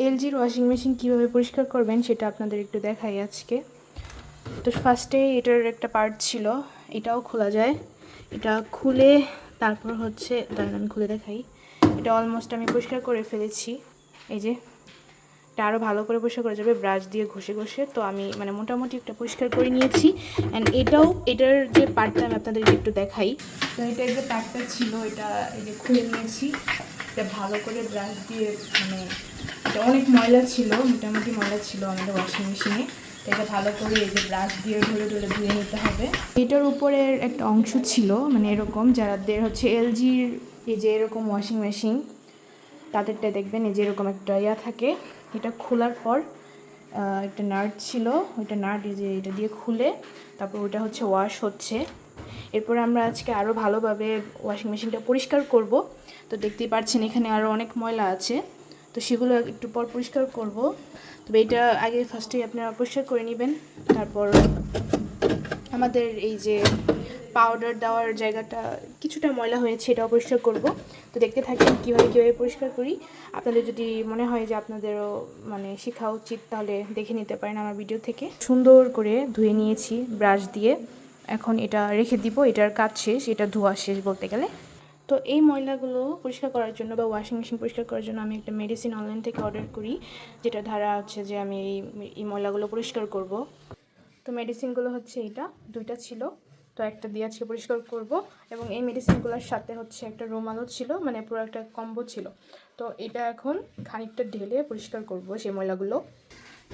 এলজির washing machine কীভাবে পরিষ্কার করবেন সেটা আপনাদের একটু দেখাই আজকে। তো ফার্স্টে এটার একটা পার্ট ছিল, এটাও খোলা যায়। এটা খুলে তারপর হচ্ছে দাঁড়ান আমি খুলে দেখাই। এটা অলমোস্ট আমি পরিষ্কার করে ফেলেছি। এই যে এটা আরও ভালো করে পরিষ্কার করা যাবে ব্রাশ দিয়ে ঘষে ঘষে। তো আমি মানে মোটামুটি একটা পরিষ্কার করে নিয়েছি। অ্যান্ড এটার যে পার্টটা আমি আপনাদেরকে একটু দেখাই। তো এটার যে পার্টটা ছিল এটা এই যে খুলে নিয়েছি। এটা ভালো করে ব্রাশ দিয়ে মানে এটা অনেক ময়লা ছিল, মোটামুটি ময়লা ছিল আমাদের ওয়াশিং মেশিনে। এটা ভালো করে এই যে ব্রাশ দিয়ে ধরে ধরে ধুয়ে নিতে হবে। এটার উপরের একটা অংশ ছিল মানে এরকম, যাদের হচ্ছে এলজির এই যে এরকম ওয়াশিং মেশিন তাদেরটা দেখবেন এই যে এরকম একটা ইয়া থাকে। এটা খোলার পর একটা নাট ছিল, ওইটা নাট এই যে এটা দিয়ে খুলে তারপর ওটা হচ্ছে ওয়াশ হচ্ছে। এরপর আমরা আজকে আরও ভালোভাবে ওয়াশিং মেশিনটা পরিষ্কার করব। তো দেখতেই পাচ্ছেন এখানে আরও অনেক ময়লা আছে, তো সেগুলো একটু পর পরিষ্কার করব। তবে এটা আগে ফার্স্টেই আপনারা পরিষ্কার করে নেবেন। তারপর আমাদের এই যে পাউডার দেওয়ার জায়গাটা কিছুটা ময়লা হয়েছে, এটাও পরিষ্কার করব। তো দেখতে থাকেন কীভাবে পরিষ্কার করি। আপনাদের যদি মনে হয় যে আপনাদেরও মানে শেখা উচিত তাহলে দেখে নিতে পারেন আমার ভিডিও থেকে। সুন্দর করে ধুয়ে নিয়েছি ব্রাশ দিয়ে, এখন এটা রেখে দিব। এটার কাজ শেষ, এটা ধোয়া শেষ বলতে গেলে। তো এই ময়লাগুলো পরিষ্কার করার জন্য বা ওয়াশিং মেশিন পরিষ্কার করার জন্য আমি একটা মেডিসিন অনলাইন থেকে অর্ডার করি, যেটা ধারা হচ্ছে যে আমি এই ময়লাগুলো পরিষ্কার করব। তো মেডিসিনগুলো হচ্ছে এটা দুইটা ছিল, তো একটা দিয়ে আজকে পরিষ্কার করব। এবং এই মেডিসিনগুলোর সাথে হচ্ছে একটা রুমালও ছিল, মানে পুরো একটা কম্বো ছিল। তো এটা এখন খানিকটা ঢেলে পরিষ্কার করব সেই ময়লাগুলো।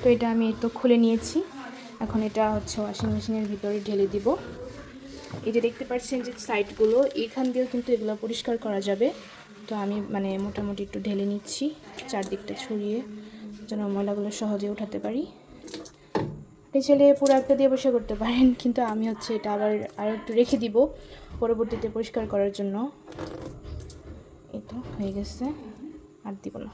তো এটা আমি তো খুলে নিয়েছি, এখন এটা হচ্ছে ওয়াশিং মেশিনের ভিতরে ঢেলে দিব। এই যে দেখতে পাচ্ছেন যে সাইডগুলো, এখান দিয়েও কিন্তু এগুলো পরিষ্কার করা যাবে। তো আমি মানে মোটামুটি একটু ঢেলে নিচ্ছি চারদিকটা ছড়িয়ে, যেন ময়লাগুলো সহজে উঠাতে পারি। ছেলে পুরো একটা দিয়ে পরিষ্কার করতে পারেন, কিন্তু আমি হচ্ছে এটা আবার আরও একটু রেখে দিব পরবর্তীতে পরিষ্কার করার জন্য। এই তো হয়ে গেছে, আর দিব না,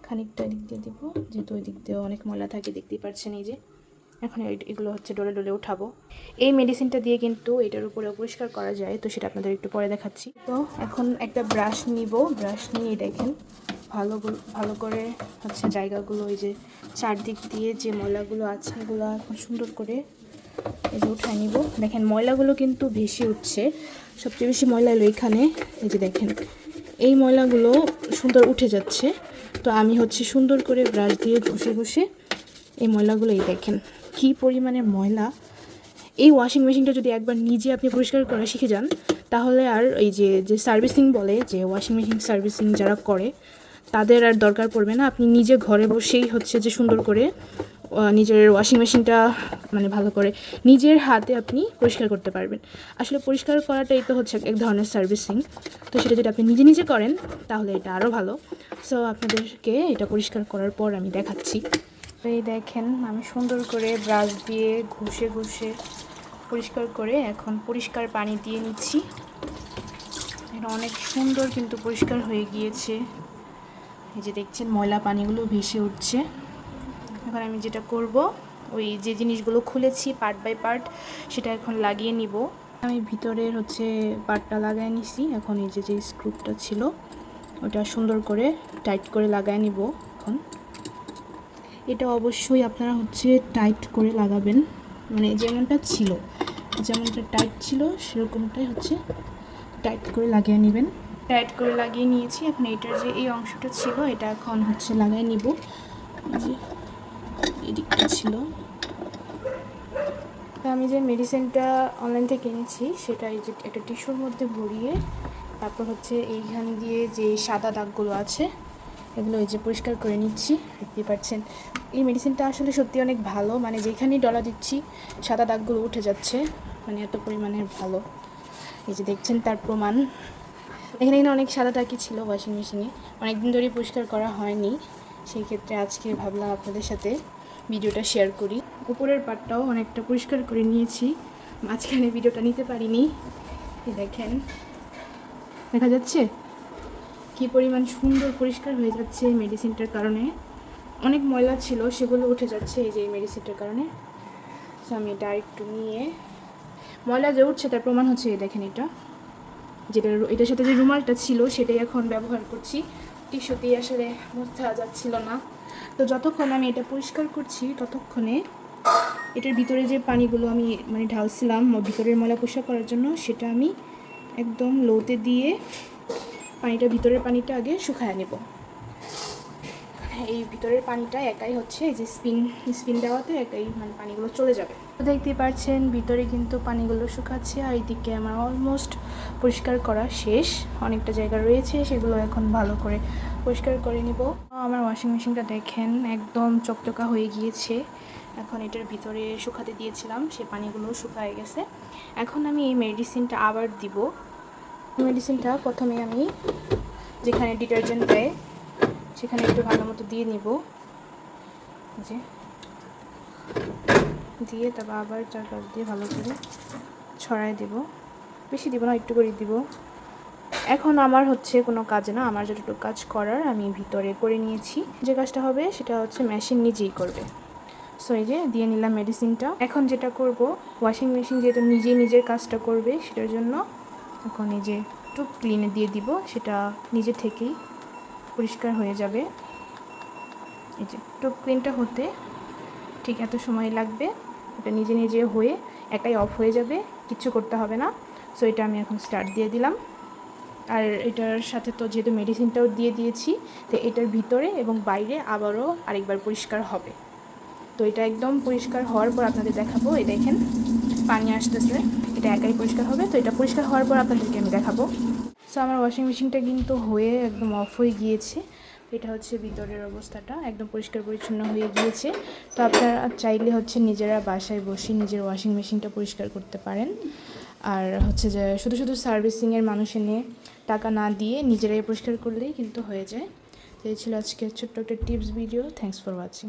খানিকটা দিক দিয়ে দিব, যেহেতু ওই দিক দিয়েও অনেক ময়লা থাকে দেখতেই পাচ্ছেন। এই যে এখন এগুলো হচ্ছে ডলে ডলে উঠাবো। এই মেডিসিনটা দিয়ে কিন্তু এটার উপরে পরিষ্কার করা যায়, তো সেটা আপনাদের একটু পরে দেখাচ্ছি। তো এখন একটা ব্রাশ নিব, ব্রাশ নিয়ে দেখেন ভালো করে হচ্ছে জায়গাগুলো এই যে চারদিক দিয়ে যে ময়লাগুলো আছে এগুলো এখন সুন্দর করে এই যে উঠায় নিব। দেখেন ময়লাগুলো কিন্তু ভেসে উঠছে, সবচেয়ে বেশি ময়লা এলো এখানে। এই যে দেখেন এই ময়লাগুলো সুন্দর উঠে যাচ্ছে। তো আমি হচ্ছে সুন্দর করে ব্রাশ দিয়ে ঘষে ঘষে এই ময়লাগুলো, এই দেখেন কী পরিমাণে ময়লা। এই ওয়াশিং মেশিনটা যদি একবার নিজে আপনি পরিষ্কার করা শিখে যান তাহলে আর এই যে সার্ভিসিং বলে, যে ওয়াশিং মেশিন সার্ভিসিং যারা করে তাদের আর দরকার পড়বে না। আপনি নিজে ঘরে বসেই হচ্ছে যে সুন্দর করে নিজের ওয়াশিং মেশিনটা মানে ভালো করে নিজের হাতে আপনি পরিষ্কার করতে পারবেন। আসলে পরিষ্কার করাটাই তো হচ্ছে এক ধরনের সার্ভিসিং। তো সেটা যদি আপনি নিজে নিজে করেন তাহলে এটা আরও ভালো। সো আপনাদেরকে এটা পরিষ্কার করার পর আমি দেখাচ্ছি। এই দেখেন আমি সুন্দর করে ব্রাশ দিয়ে ঘষে ঘষে পরিষ্কার করে এখন পরিষ্কার পানি দিয়ে নিচ্ছি। এটা অনেক সুন্দর কিন্তু পরিষ্কার হয়ে গিয়েছে। এই যে দেখছেন ময়লা পানিগুলো ভেসে উঠছে। এখন আমি যেটা করব, ওই যে জিনিসগুলো খুলেছি পার্ট বাই পার্ট সেটা এখন লাগিয়ে নিব। আমি ভিতরের হচ্ছে পার্টটা লাগাই নিছি। এখন এই যে স্ক্রুপটা ছিল ওটা সুন্দর করে টাইট করে লাগাই নিব। এখন এটা অবশ্যই আপনারা হচ্ছে টাইট করে লাগাবেন, মানে যেমনটা ছিল যেমনটা টাইট ছিল সেরকমটাই হচ্ছে টাইট করে লাগিয়ে নেবেন। টাইট করে লাগিয়ে নিয়েছি। এখন এটার যে এই অংশটা ছিল এটা এখন হচ্ছে লাগাই নিব। যে এই দিকটা ছিল, আমি যে মেডিসিনটা অনলাইন থেকে কিনেছি সেটা এই যে একটা টিস্যুর মধ্যে ভরিয়ে তারপর হচ্ছে এইখান দিয়ে যে সাদা দাগগুলো আছে এগুলো এই যে পরিষ্কার করে নিচ্ছি। দেখতে পাচ্ছেন এই মেডিসিনটা আসলে সত্যি অনেক ভালো, মানে যেখানেই ডলা দিচ্ছি সাদা দাগগুলো উঠে যাচ্ছে, মানে এত পরিমাণে ভালো। এই যে দেখছেন তার প্রমাণ। এখানে অনেক সাদা দাগই ছিল ওয়াশিং মেশিনে, অনেকদিন ধরেই পরিষ্কার করা হয়নি, সেই ক্ষেত্রে আজকে ভাবলাম আপনাদের সাথে ভিডিওটা শেয়ার করি। উপরের পাটটাও অনেকটা পরিষ্কার করে নিয়েছি, মাঝখানে ভিডিওটা নিতে পারিনি। দেখেন দেখা যাচ্ছে কী পরিমাণ সুন্দর পরিষ্কার হয়ে যাচ্ছে এই মেডিসিনটার কারণে। অনেক ময়লা ছিল সেগুলো উঠে যাচ্ছে এই যে এই মেডিসিনটার কারণে। তো আমি এটা একটু নিয়ে, ময়লা যে উঠছে তার প্রমাণ হচ্ছে এই দেখেন এটা, যেটা এটার সাথে যে রুমালটা ছিল সেটাই এখন ব্যবহার করছি। টিস্যুতেই আসলে মোছা যাচ্ছিল না। তো যতক্ষণ আমি এটা পরিষ্কার করছি ততক্ষণে এটার ভিতরে যে পানিগুলো আমি মানে ঢালছিলাম ভিতরের ময়লা পরিষ্কার করার জন্য, সেটা আমি একদম লোতে দিয়ে পানিটা, ভিতরের পানিটা আগে শুকায় নেব। এই ভিতরের পানিটা একাই হচ্ছে এই যে স্পিন দেওয়াতে একাই মানে পানিগুলো চলে যাবে। তো দেখতেই পাচ্ছেন ভিতরে কিন্তু পানিগুলো শুকাচ্ছে, আর এইদিকে আমার অলমোস্ট পরিষ্কার করা শেষ। অনেকটা জায়গা রয়েছে, সেগুলো এখন ভালো করে পরিষ্কার করে নিব। আমার ওয়াশিং মেশিনটা দেখেন একদম চকচকা হয়ে গিয়েছে। এখন এটার ভিতরে শুকাতে দিয়েছিলাম, সে পানিগুলো শুকায় গেছে। এখন আমি এই মেডিসিনটা আবার দিব। মেডিসিনটা প্রথমে আমি যেখানে ডিটারজেন্ট দেয় সেখানে একটু ভালো মতো দিয়ে নিব, যে দিয়ে তারপর আবার চারপাশ দিয়ে ভালো করে ছড়ায় দেব। বেশি দিব না, একটু করে দিব। এখন আমার হচ্ছে কোনো কাজ না, আমার যতটুকু কাজ করার আমি ভিতরে করে নিয়েছি। যে কাজটা হবে সেটা হচ্ছে মেশিন নিজেই করবে। সো এই যে দিয়ে নিলাম মেডিসিনটা। এখন যেটা করব, ওয়াশিং মেশিন যেহেতু নিজের কাজটা করবে, সেটার জন্য এখন এই যে টুপ ক্লিনে দিয়ে দিব, সেটা নিজে থেকেই পরিষ্কার হয়ে যাবে। এই যে টুপ ক্লিনটা হতে ঠিক এত সময় লাগবে, এটা নিজে হয়ে একাই অফ হয়ে যাবে, কিচ্ছু করতে হবে না। সো এটা আমি এখন স্টার্ট দিয়ে দিলাম। আর এটার সাথে তো যেহেতু মেডিসিনটাও দিয়ে দিয়েছি, তো এটার ভিতরে এবং বাইরে আবারও আরেকবার পরিষ্কার হবে। তো এটা একদম পরিষ্কার হওয়ার পর আপনাদের দেখাবো। এই দেখেন পানি আসতেছে, এটা একাই পরিষ্কার হবে। তো এটা পরিষ্কার হওয়ার পর আপনাদেরকে আমি দেখাবো। সো আমার ওয়াশিং মেশিনটা কিন্তু হয়ে একদম অফ হয়ে গিয়েছে। এটা হচ্ছে ভিতরের অবস্থাটা, একদম পরিষ্কার পরিচ্ছন্ন হয়ে গিয়েছে। তো আপনারা চাইলে হচ্ছে নিজেরা বাসায় বসে নিজের ওয়াশিং মেশিনটা পরিষ্কার করতে পারেন। আর হচ্ছে যে শুধু সার্ভিসিংয়ের মানুষ এনে টাকা না দিয়ে নিজেরাই পরিষ্কার করলেই কিন্তু হয়ে যায়। তো এই ছিল আজকের ছোট্ট একটা tips video. Thanks for watching.